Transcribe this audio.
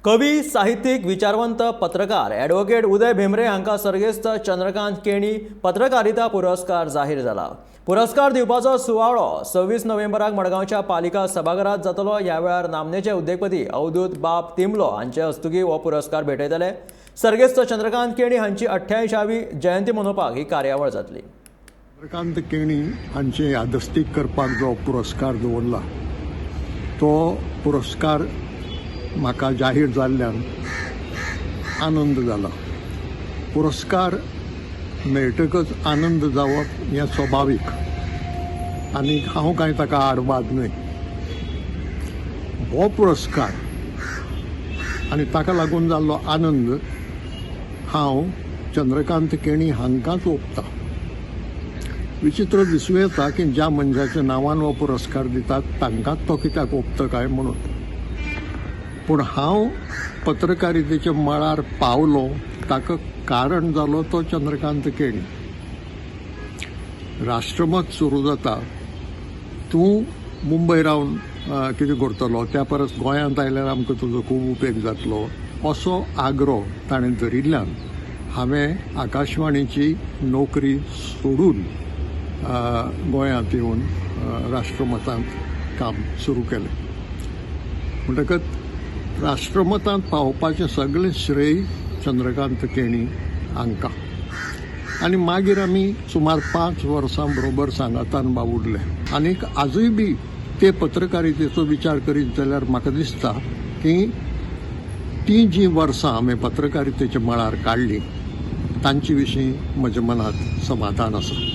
कवी, साहित्यिक, विचारवंत, पत्रकार ॲडव्होकेट उदय भेंब्रे हांकां सर्गेस्त चंद्रकांत केणी पत्रकारिता पुरस्कार जाहीर जाला. पुरस्कार दिवपाचो सुवाळो 26 नोव्हेंबराक मडगांवच्या पालिका सभाघरांत जातलो. ह्या वेळार नामनेचे उद्योगपती अवधूत बाब तिमलो हांचे हस्तुकीं हो पुरस्कार भेटयतले. सर्गेस्त चंद्रकांत केणी हांची 88वी जयंती मनोवपाक ही कार्यावळ जातली. चंद्रकांत केणी हांचे यादस्तीक करपाक जो पुरस्कार दवरला तो पुरस्कार म्हाका जाहीर जाल्ल्यान आनंद जाला. पुरस्कार मेळटकच आनंद जावप हें स्वाभावीक आनी हांव कांय ताका आडवाद न्हय. हो पुरस्कार आनी ताका लागून जाल्लो आनंद हांव चंद्रकांत केणी हांकांच ओंपता. विचित्र दिसूं येता की ज्या मनशाच्या नांवान हो पुरस्कार दितात तांकांच तो कित्याक ओंपता काय म्हणून. पूण हांव पत्रकारितेच्या मळार पावलो ताका कारण जालो तो चंद्रकांत केणी. राष्ट्रमत सुरू जाता तूं मुंबय रावन कितें करतलो, त्या परस गोंयांत आयल्यार आमकां तुजो खूब उपेग जातलो असो आग्रो ताणें धरिल्ल्यान हांवें आकाशवाणीची नोकरी सोडून गोंयांत येवन राष्ट्रमतांत काम सुरू केलें. म्हणटकच राष्ट्रमतांत पावपाचें सगळें श्रेय चंद्रकांत केणी हांकां. आनी मागीर आमी सुमार 5 वर्सां बरोबर सांगातान वावुरले. आनीक आजूय बी ते पत्रकारितेचो विचार करीत जाल्यार म्हाका दिसता की ती जी वर्सां हांवें पत्रकारितेच्या मळार काडली तांचे विशीं म्हज्या मनांत समाधान आसा.